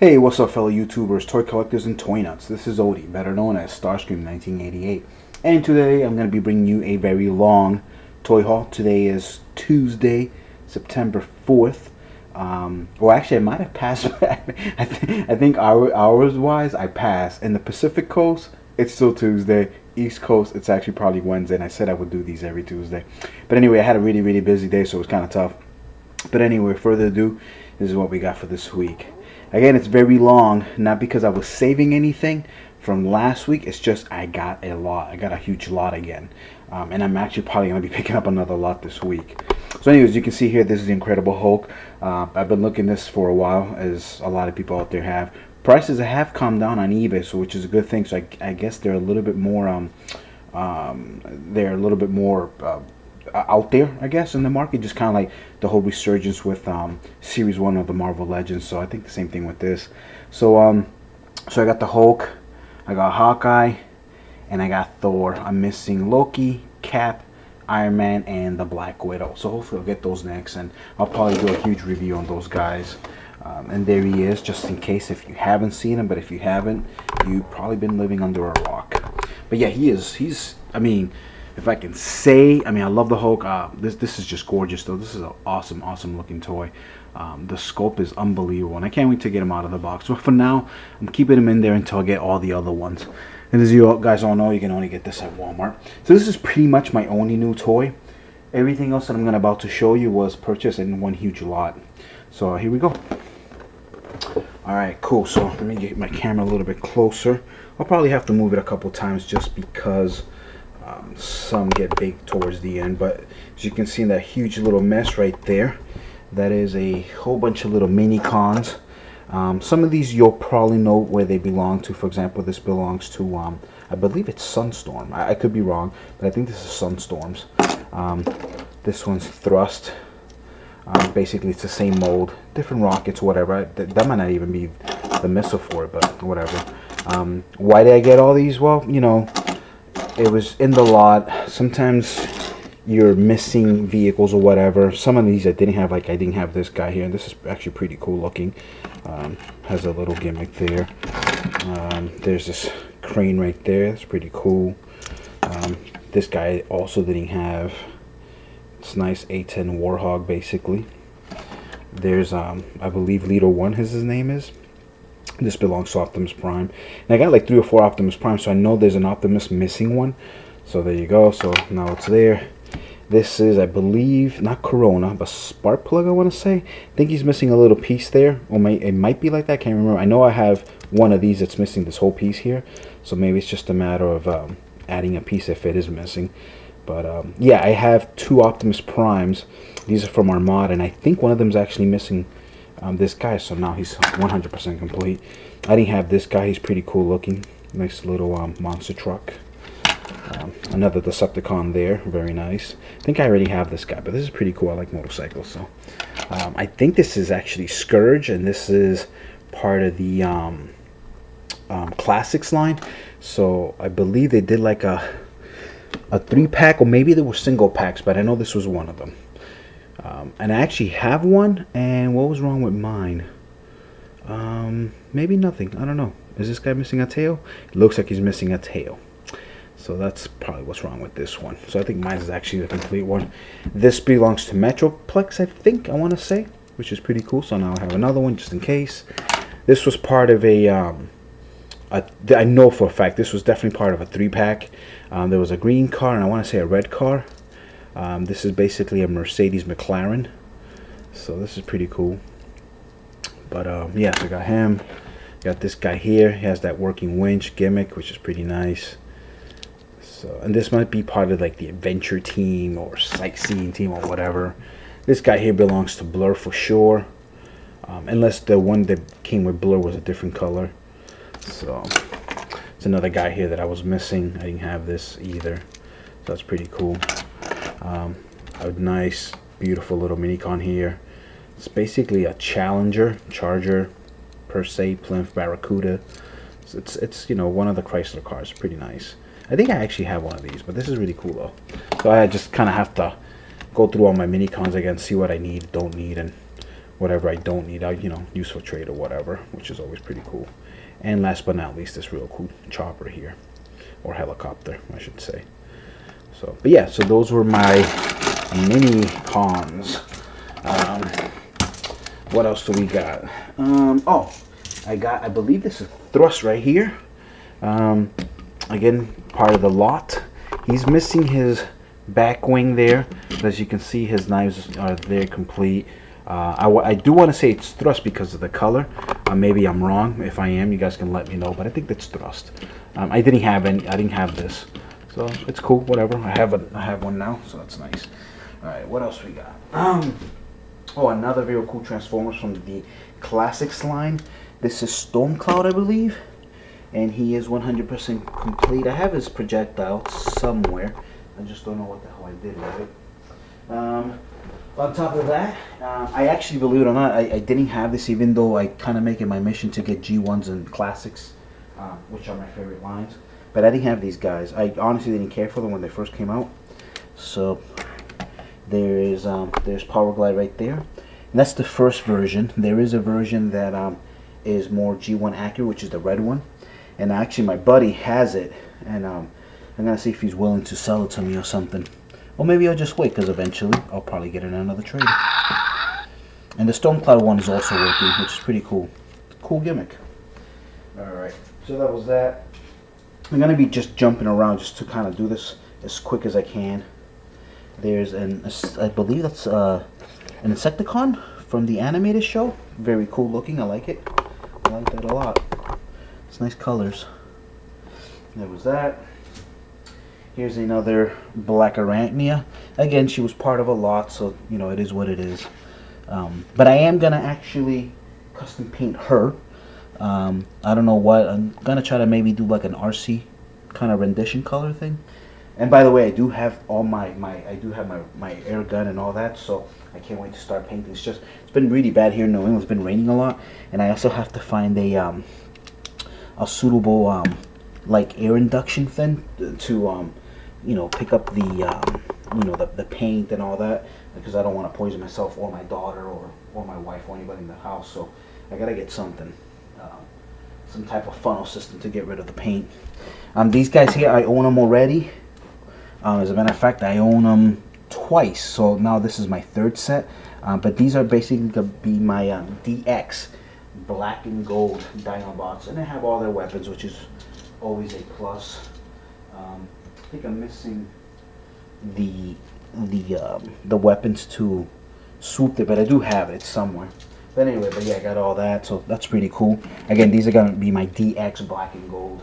Hey, what's up, fellow YouTubers, toy collectors, and toy nuts? This is Odie, better known as Starscream 1988, and today I'm going to be bringing you a very long toy haul. Today is Tuesday, September 4th. Well, actually, I might have passed. I think hours-wise, I passed. In the Pacific Coast, it's still Tuesday. East Coast, it's actually probably Wednesday, and I said I would do these every Tuesday. But anyway, I had a really busy day, so it was kind of tough. But anyway, further ado, this is what we got for this week. Again, it's very long, not because I was saving anything from last week. It's just I got a lot. I got a huge lot again. And I'm actually probably going to be picking up another lot this week. So anyways, you can see here, this is the Incredible Hulk. I've been looking this for a while, as a lot of people out there have. Prices have calmed down on eBay, so which is a good thing. So I guess they're a little bit more, out there, I guess, in the market, just kind of like the whole resurgence with Series 1 of the Marvel Legends. So I think the same thing with this. So I got the Hulk, I got Hawkeye, and I got Thor. I'm missing Loki, Cap, Iron Man, and the Black Widow. So hopefully I'll get those next, and I'll probably do a huge review on those guys. And there he is, just in case if you haven't seen him. But if you haven't, you've probably been living under a rock. But yeah, he's I mean, if I can say, I love the Hulk. This is just gorgeous, though. This is an awesome looking toy. The scope is unbelievable, and I can't wait to get him out of the box. So for now, I'm keeping him in there until I get all the other ones. And as you guys all know, you can only get this at Walmart. So this is pretty much my only new toy. Everything else that I'm about to show you was purchased in one huge lot. So here we go. Alright, cool. So let me get my camera a little bit closer. I'll probably have to move it a couple times just because some get big towards the end. But as you can see in that huge little mess right there, that is a whole bunch of little mini cons. Some of these you'll probably know where they belong to. For example, this belongs to I believe it's Sunstorm. I could be wrong, but I think this is Sunstorm's. This one's Thrust. Basically it's the same mold, different rockets, whatever. That might not even be the missile for it, but whatever. Why did I get all these? Well, you know, it was in the lot. Sometimes you're missing vehicles or whatever. Some of these I didn't have, like I didn't have this guy here, and this is actually pretty cool looking. Has a little gimmick there. There's this crane right there. It's pretty cool. This guy also didn't have. It's nice. A10 Warhog, basically. There's I believe Leader 1 his name is. This belongs to Optimus Prime. And I got like 3 or 4 Optimus Prime, so I know there's an Optimus missing one. So there you go. So now it's there. This is, I believe, not Corona, but Sparkplug, I want to say. I think he's missing a little piece there. Or it might be like that. I can't remember. I know I have one of these that's missing this whole piece here. So maybe it's just a matter of adding a piece if it is missing. But yeah, I have 2 Optimus Primes. These are from Armada, and I think one of them is actually missing this guy. So now he's 100% complete. I didn't have this guy. He's pretty cool looking. Nice little monster truck. Another Decepticon there. Very nice. I think I already have this guy, but this is pretty cool. I like motorcycles. So I think this is actually Scourge, and this is part of the Classics line. So I believe they did like a 3-pack, or maybe there were single packs, but I know this was one of them. And I actually have one, and what was wrong with mine? Maybe nothing. I don't know. Is this guy missing a tail? It looks like he's missing a tail. So that's probably what's wrong with this one. So I think mine is actually the complete one. This belongs to Metroplex, I think, I want to say, which is pretty cool. So now I have another one just in case. This was part of I know for a fact this was definitely part of a 3-pack. There was a green car, and I want to say a red car. This is basically a Mercedes McLaren. So this is pretty cool. But yeah, so I got him. Got this guy here. He has that working winch gimmick, which is pretty nice. So, and this might be part of like the adventure team or sightseeing team or whatever. This guy here belongs to Blur for sure. Unless the one that came with Blur was a different color. So it's another guy here that I was missing. I didn't have this either. So that's pretty cool. A nice, beautiful little minicon here. It's basically a Charger per se, Plymouth Barracuda. So it's you know, one of the Chrysler cars. Pretty nice. I think I actually have one of these, but this is really cool though. So I just kind of have to go through all my mini cons again, see what I need, don't need, and whatever I don't need, I use for trade or whatever, which is always pretty cool. And last but not least, this real cool chopper here, or helicopter, I should say. So, but yeah, so those were my mini cons. What else do we got? Oh, I believe this is Thrust right here. Again, part of the lot. He's missing his back wing there, but as you can see, his knives are there complete. I do want to say it's Thrust because of the color. Maybe I'm wrong. If I am, you guys can let me know. But I think that's Thrust. I didn't have this, so it's cool. Whatever. I have one now, so that's nice. All right, what else we got? Oh, another very cool Transformers from the Classics line. This is Stormcloud, I believe, and he is 100% complete. I have his projectile somewhere. I just don't know what the hell I did with it. On top of that, I actually, believe it or not, I didn't have this, even though I kind of make it my mission to get G1s and Classics, which are my favorite lines. But I didn't have these guys. I honestly didn't care for them when they first came out. So there's Power Glide right there. And that's the first version. There is a version that is more G1 accurate, which is the red one. And actually, my buddy has it, and I'm gonna see if he's willing to sell it to me or something. Or maybe I'll just wait, because eventually I'll probably get it in another trade. And the Stormcloud one is also working, which is pretty cool. Cool gimmick. Alright, so that was that. I'm going to be just jumping around just to kind of do this as quick as I can. There's I believe that's an Insecticon from the animated show. Very cool looking, I like it. I like that a lot. It's nice colors. There was that. Here's another Black Arachnia. Again, she was part of a lot, so it is what it is. But I am gonna actually custom paint her. I don't know what. I'm gonna try to maybe do like an RC kind of rendition color thing. And by the way, I do have all my air gun and all that, so I can't wait to start painting. It's been really bad here in New England. It's been raining a lot, and I also have to find a suitable like air induction thing to pick up the paint and all that, because I don't want to poison myself or my daughter or my wife or anybody in the house. So I gotta get something, some type of funnel system to get rid of the paint. These guys here, I own them already. As a matter of fact, I own them twice, so now this is my third set. But these are basically going to be my DX black and gold Dinobots, and they have all their weapons, which is always a plus. I think I'm missing the weapons to swoop it, but I do have it somewhere. But anyway, yeah, I got all that, so that's pretty cool. Again, these are going to be my DX black and gold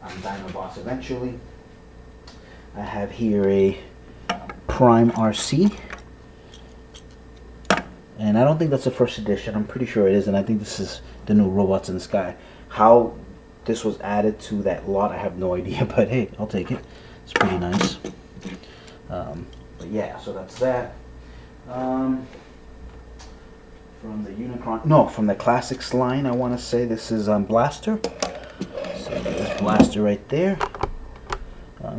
Dinobots eventually. I have here a Prime RC, and I don't think that's the first edition. I'm pretty sure it is, and I think this is the new Robots in the Sky. How this was added to that lot, I have no idea, but hey, I'll take it. It's pretty nice. But yeah, so that's that. From the Unicron, no, from the Classics line, I want to say this is Blaster. So there's Blaster right there.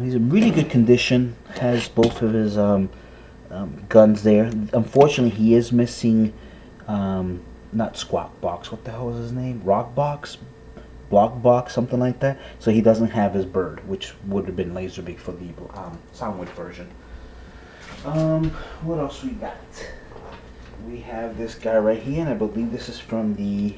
He's in really good condition. Has both of his guns there. Unfortunately, he is missing not Squawk Box. What the hell is his name? Rock Box, Block Box, something like that. So he doesn't have his bird, which would have been Laserbeak for the Soundwave version. What else we got? We have this guy right here, and I believe this is from the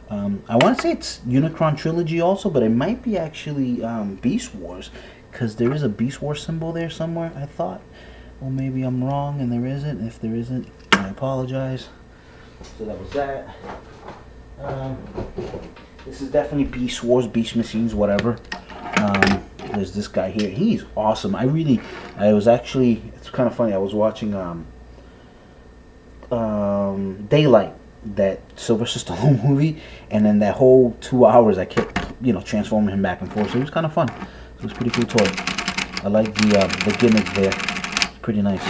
I want to say it's Unicron Trilogy also, but it might be actually Beast Wars, because there is a Beast Wars symbol there somewhere, I thought. Well, maybe I'm wrong and there isn't. If there isn't, I apologize. So that was that. This is definitely Beast Wars, Beast Machines, whatever. There's this guy here. He's awesome. It's kind of funny. I was watching Daylight, that Sylvester Stallone movie, and then that whole 2 hours I kept, transforming him back and forth. So it was kind of fun. So it was a pretty cool toy. I like the gimmick there. Pretty nice.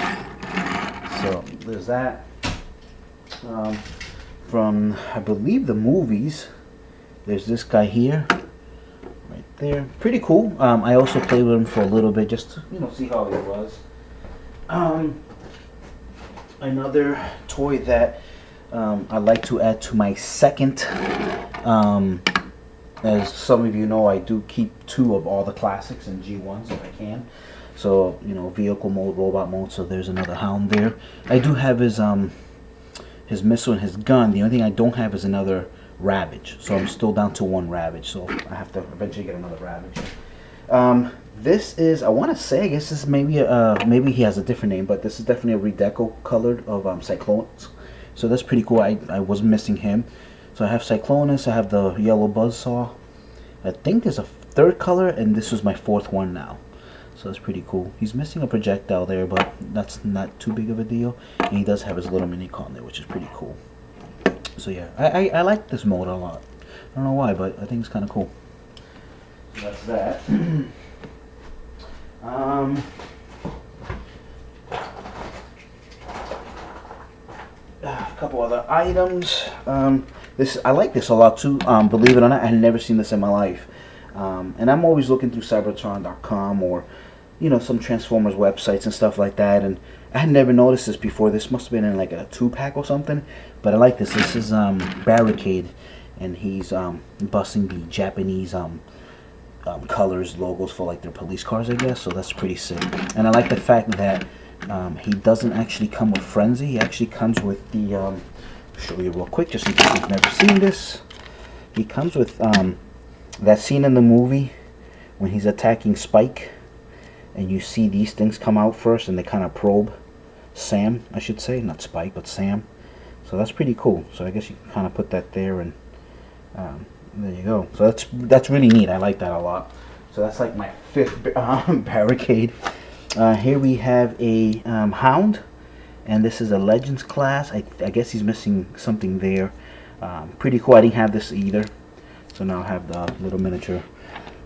So there's that. From, I believe, the movies, there's this guy here, right there. Pretty cool. I also played with him for a little bit, just to, see how he was. Another toy that I'd like to add to my second. As some of you know, I do keep 2 of all the classics in G1s if I can. So, you know, vehicle mode, robot mode. So there's another Hound there. I do have his missile and his gun. The only thing I don't have is another Ravage. So I'm still down to 1 Ravage. So I have to eventually get another Ravage. This is, I want to say, I guess this is maybe he has a different name, but this is definitely a redeco colored of Cyclonus. So that's pretty cool. I was missing him. So I have Cyclonus, I have the yellow buzzsaw. I think there's a 3rd color, and this was my 4th one now. So that's pretty cool. He's missing a projectile there, but that's not too big of a deal. And he does have his little mini con there, which is pretty cool. So yeah, I like this mode a lot. I don't know why, but I think it's kind of cool. So that's that. A couple other items. I like this a lot too. Believe it or not, I had never seen this in my life. And I'm always looking through Cybertron.com or, you know, some Transformers websites and stuff like that. And I had never noticed this before. This must have been in like a 2-pack or something. But I like this. This is Barricade, and he's busting the Japanese colors, logos for like their police cars, I guess. So that's pretty sick. And I like the fact that he doesn't actually come with Frenzy. He actually comes with the I'll show you real quick just in case you've never seen this. He comes with that scene in the movie when he's attacking Spike, and you see these things come out first and they kind of probe Sam, I should say, not Spike but Sam. So that's pretty cool. So I guess you can kind of put that there, and there you go. So that's really neat. I like that a lot. So that's like my 5th Barricade. Here we have a Hound, and this is a Legends class. I guess he's missing something there. Pretty cool. I didn't have this either, so now I have the little miniature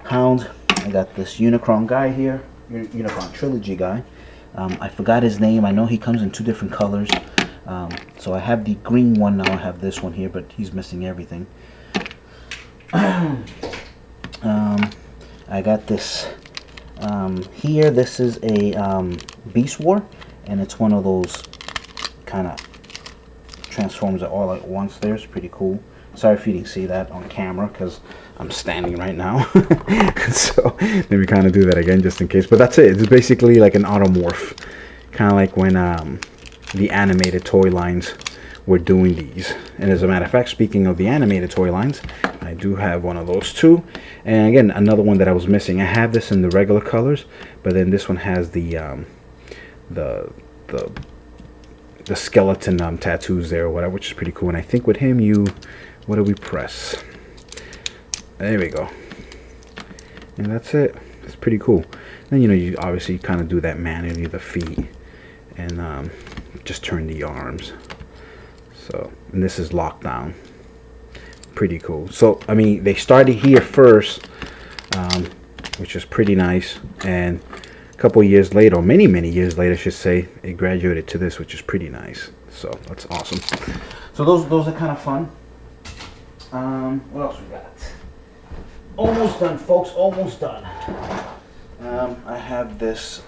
Hound. I got this Unicron guy here, Unicron Trilogy guy. I forgot his name. I know he comes in 2 different colors. So I have the green one now. I have this one here, but he's missing everything. I got this here. This is a Beast War, and it's one of those kind of transforms all at once. There's pretty cool. Sorry if you didn't see that on camera because I'm standing right now. So let me kind of do that again just in case. But that's it. It's basically like an automorph, kind of like when the animated toy lines were doing these. And as a matter of fact, speaking of the animated toy lines, I do have one of those too. And again, another one that I was missing. I have this in the regular colors, but then this one has the skeleton tattoos there or whatever, which is pretty cool. And I think with him, what do we press? There we go. And that's it. It's pretty cool. Then, you know, you obviously kind of do that manually, the feet, and just turn the arms. So, and this is lockdown. Pretty cool. So, I mean, they started here first, which is pretty nice, and a couple years later, or many years later I should say, it graduated to this, which is pretty nice. So that's awesome. So those are kind of fun. What else we got? Almost done, folks, almost done. I have this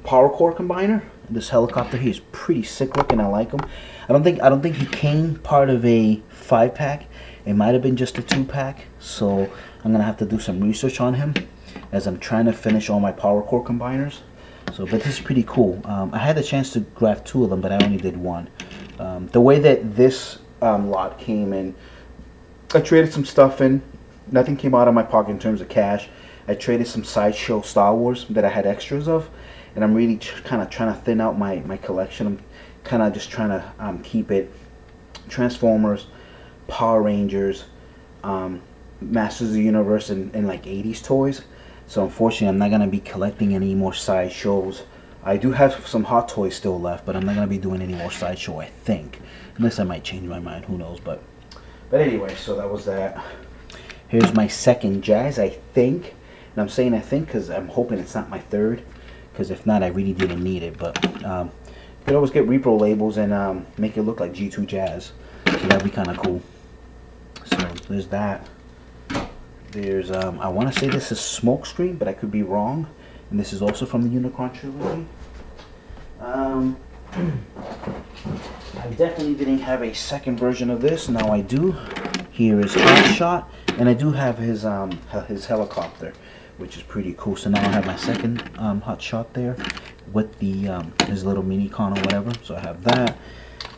power core combiner. This helicopter here is pretty sick looking. I like him. I don't think he came part of a 5-pack. It might have been just a 2-pack. So I'm gonna have to do some research on him as I'm trying to finish all my power core combiners. So, but this is pretty cool. I had the chance to grab 2 of them, but I only did 1. The way that this lot came in, I traded some stuff in. Nothing came out of my pocket in terms of cash. I traded some Sideshow Star Wars that I had extras of, and I'm really kind of trying to thin out my collection. I'm kind of just trying to keep it Transformers, Power Rangers, Masters of the Universe, and like 80s toys. So unfortunately, I'm not going to be collecting any more Sideshows. I do have some Hot Toys still left, but I'm not going to be doing any more Sideshow, I think. Unless I might change my mind, who knows. But anyway, so that was that. Here's my second Jazz, I think. And I'm saying I think because I'm hoping it's not my third. Because if not, I really didn't need it. But you could always get repro labels and make it look like G2 Jazz. So that'd be kind of cool. So there's that. There's, I want to say this is Smokescreen, but I could be wrong. And this is also from the Unicron Trilogy. I definitely didn't have a second version of this. Now I do. Here is Hot Shot, and I do have his helicopter, which is pretty cool. So now I have my second Hot Shot there with the his little mini con or whatever. So I have that.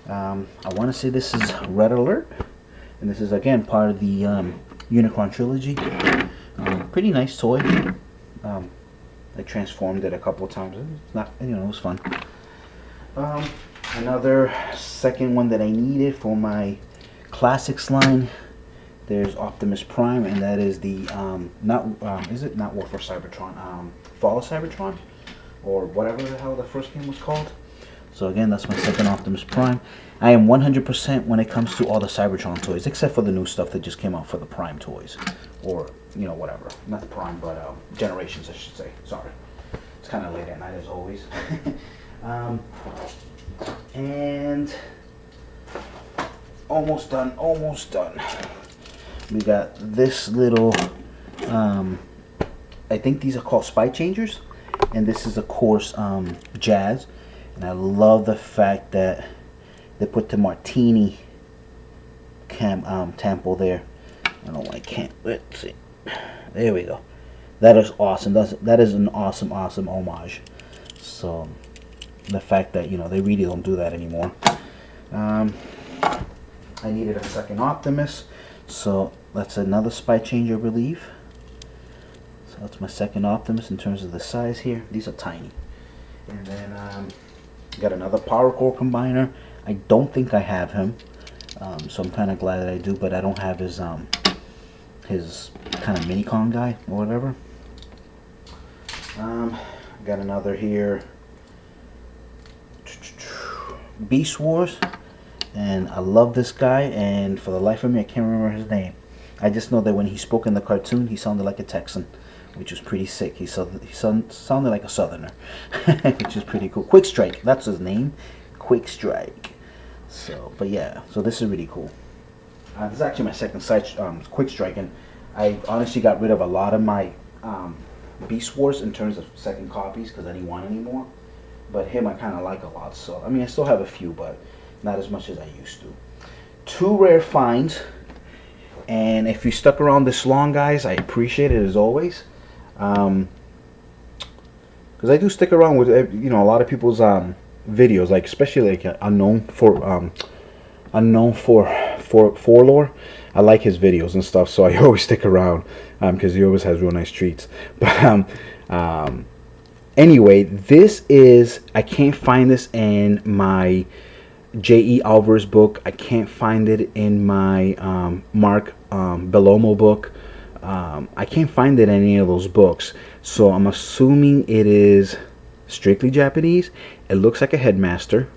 I want to say this is Red Alert, and this is again part of the Unicron trilogy. Pretty nice toy. I transformed it a couple of times. It's not, you know, it was fun. Another second one that I needed for my classics line. There's Optimus Prime, and that is the is it not War for Cybertron? Fall of Cybertron, or whatever the hell the first game was called. So again, that's my second Optimus Prime. I am 100% when it comes to all the Cybertron toys, except for the new stuff that just came out for the Prime toys, or you know, whatever. Not the Prime, but Generations, I should say. Sorry, it's kind of late at night as always. And almost done. Almost done. We got this little, I think these are called Spy Changers, and this is of course Jazz, and I love the fact that they put the Martini temple there. I don't know why I can't. Let's see. There we go. That is awesome. That is an awesome homage. So the fact that, you know, they really don't do that anymore. I needed a second Optimus. So that's another Spy Changer, I believe. So that's my second Optimus in terms of the size here. These are tiny. And then got another Power Core Combiner. I don't think I have him, so I'm kind of glad that I do, but I don't have his kind of mini-con guy or whatever. Got another here, Beast Wars. And I love this guy, and for the life of me I can't remember his name. I just know that when he spoke in the cartoon he sounded like a Texan, which was pretty sick. He sounded like a Southerner, which is pretty cool. Quick Strike, that's his name, Quick Strike. So, but yeah, so this is really cool. This is actually my second Quick Strike, and I honestly got rid of a lot of my Beast Wars in terms of second copies because I didn't want any more. But him I kind of like a lot, so I mean I still have a few, but not as much as I used to. 2 rare finds, and if you stuck around this long, guys, I appreciate it as always. Because I do stick around with, you know, a lot of people's videos, like especially like unknown for lore. I like his videos and stuff, so I always stick around because he always has real nice treats. But anyway, this is, I can't find this in my J.E. Alvarez book. I can't find it in my Mark Bellomo book. I can't find it in any of those books, so I'm assuming it is strictly Japanese. It looks like a headmaster.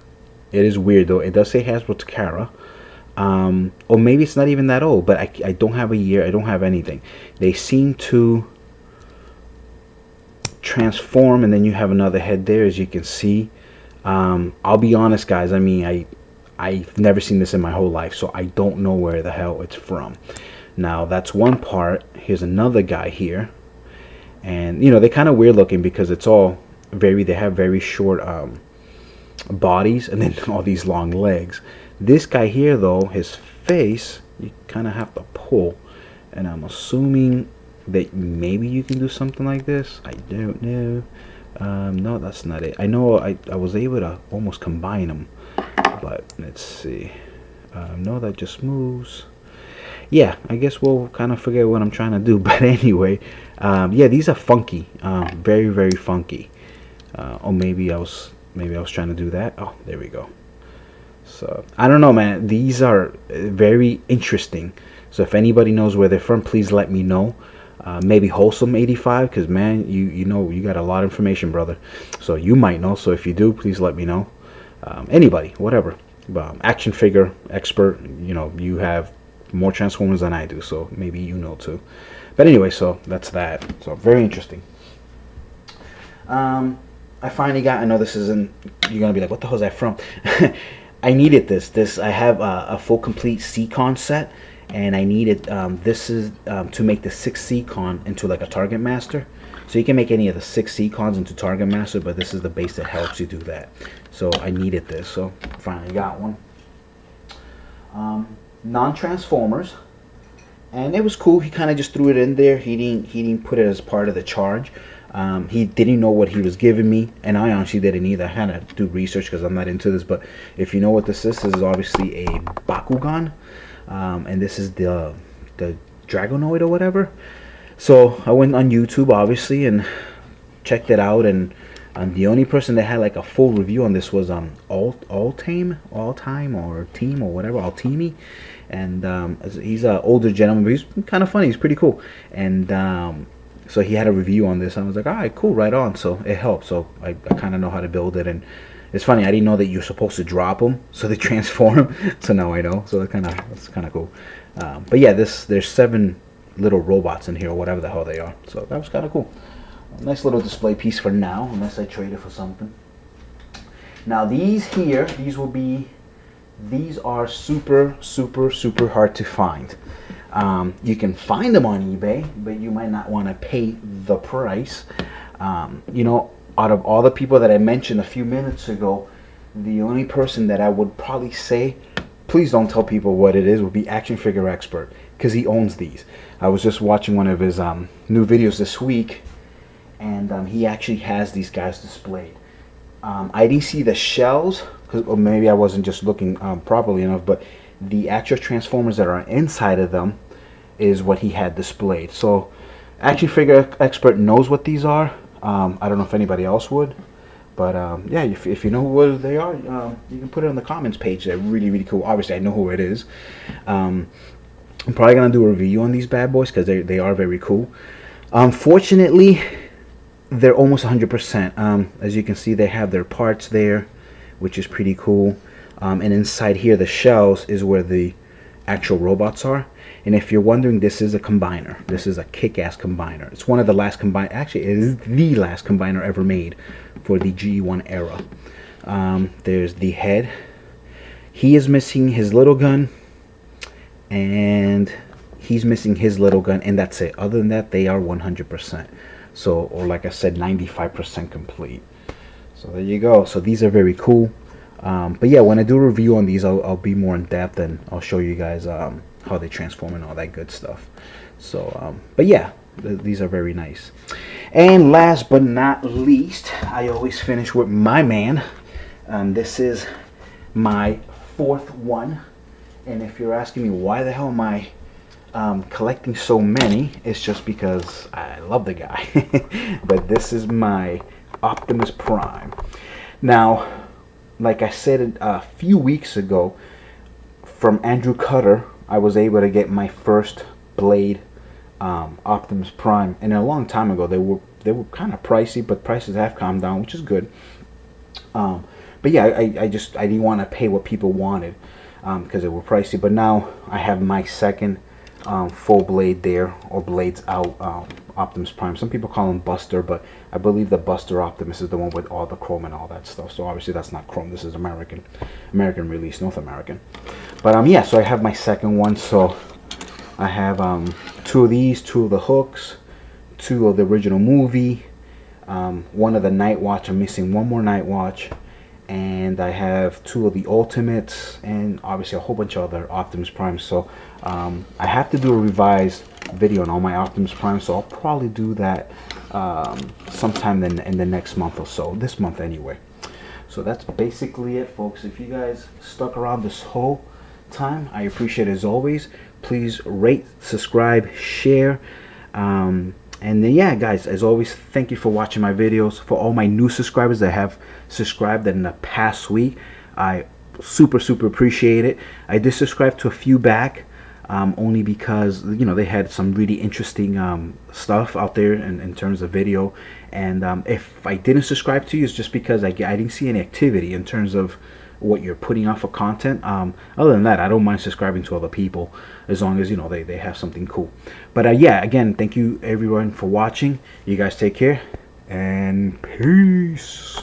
It is weird though. It does say Hasbro Takara. Or maybe it's not even that old, but I don't have a year. I don't have anything. They seem to transform, and then you have another head there, as you can see. I'll be honest, guys, I mean, I've never seen this in my whole life, so I don't know where the hell it's from. Now, that's one part. Here's another guy here. And, you know, they're kind of weird looking because it's all they have very short bodies and then all these long legs. This guy here, though, his face, you kind of have to pull. And I'm assuming that maybe you can do something like this. I don't know. No, that's not it. I know I was able to almost combine them, but let's see. No, that just moves. Yeah, I guess we'll kind of forget what I'm trying to do. But anyway, yeah, these are funky, very, very funky. Or maybe I was trying to do that. Oh, there we go. So I don't know, man. These are very interesting. So if anybody knows where they're from, please let me know. Maybe Wholesome 85, because man, you know, you got a lot of information, brother, so you might know. So if you do, please let me know. Anybody, whatever, action figure expert, you know, you have more Transformers than I do, so maybe you know too. But anyway, so that's that. So very interesting. I finally got, I know this isn't, you're gonna be like, what the hell is that from? I needed this. I have a full complete C-Con set, and I needed this is to make the 6th C-Con into like a Target Master. So you can make any of the 6 Seacons into Target Master, but this is the base that helps you do that. So I needed this, so finally got one. Non-Transformers, and it was cool. He kind of just threw it in there. He didn't put it as part of the charge. He didn't know what he was giving me, and I honestly didn't either. I had to do research because I'm not into this, but if you know what this is obviously a Bakugan, and this is the Dragonoid or whatever. So I went on YouTube obviously and checked it out, and the only person that had like a full review on this was Alltime or Team or whatever, Altimi, and he's an older gentleman, but he's kind of funny. He's pretty cool, and so he had a review on this. I was like, all right, cool, right on. So it helped. So I kind of know how to build it, and it's funny. I didn't know that you're supposed to drop them so they transform. So now I know. So that's kind of cool. But yeah, there's 7 little robots in here or whatever the hell they are. So that was kind of cool. Nice little display piece for now, unless I trade it for something. Now these here, these are super hard to find. You can find them on eBay, but you might not want to pay the price. You know, out of all the people that I mentioned a few minutes ago, the only person that I would probably say, please don't tell people what it is, would be Action Figure Expert, because he owns these. I was just watching one of his new videos this week, and he actually has these guys displayed. I didn't see the shells, or maybe I wasn't just looking properly enough, but the actual Transformers that are inside of them is what he had displayed. So Action Figure Expert knows what these are. I don't know if anybody else would, but yeah, if you know what they are, you can put it on the comments page. They're really cool. Obviously I know who it is. I'm probably gonna do a review on these bad boys because they are very cool. Unfortunately, they're almost 100%. As you can see, they have their parts there, which is pretty cool. And inside here, the shells is where the actual robots are. And if you're wondering, this is a combiner. This is a kick-ass combiner. It's one of the last actually, it is the last combiner ever made for the G1 era. There's the head. He is missing his little gun, and he's missing his little gun, and that's it. Other than that, they are 100%. So, or like I said, 95% complete. So there you go. So these are very cool. But yeah, when I do a review on these, I'll be more in depth, and I'll show you guys how they transform and all that good stuff. So, but yeah, these are very nice. And last but not least, I always finish with my man. This is my 4th one, and if you're asking me why the hell am I collecting so many, it's just because I love the guy. But this is my Optimus Prime. Now, like I said a few weeks ago, from Andrew Cutter, I was able to get my first Blade Optimus Prime, and a long time ago. They were kind of pricey, but prices have calmed down, which is good. But yeah, I didn't want to pay what people wanted because they were pricey. But now I have my second full Blade there, or Blades Out Optimus Prime. Some people call him Buster, but I believe the Buster Optimus is the one with all the chrome and all that stuff. So obviously that's not chrome. This is American release, North American. But yeah, so I have my second one. So I have 2 of these, 2 of the hooks, 2 of the original movie, 1 of the Night Watch. I'm missing 1 more Night Watch. And I have 2 of the Ultimates, and obviously a whole bunch of other Optimus Primes. So I have to do a revised video on all my Optimus Primes, so I'll probably do that sometime in the next month or so, this month anyway. So that's basically it, folks. If you guys stuck around this whole time, I appreciate it as always. Please rate, subscribe, share, and then yeah, guys, as always, thank you for watching my videos. For all my new subscribers that have subscribed in the past week, I super appreciate it. I did subscribe to a few back, only because, you know, they had some really interesting stuff out there in terms of video. And if I didn't subscribe to you, it's just because I didn't see any activity in terms of what you're putting out for content. Other than that, I don't mind subscribing to other people, as long as, you know, they have something cool. But yeah, again, thank you everyone for watching. You guys take care, and peace.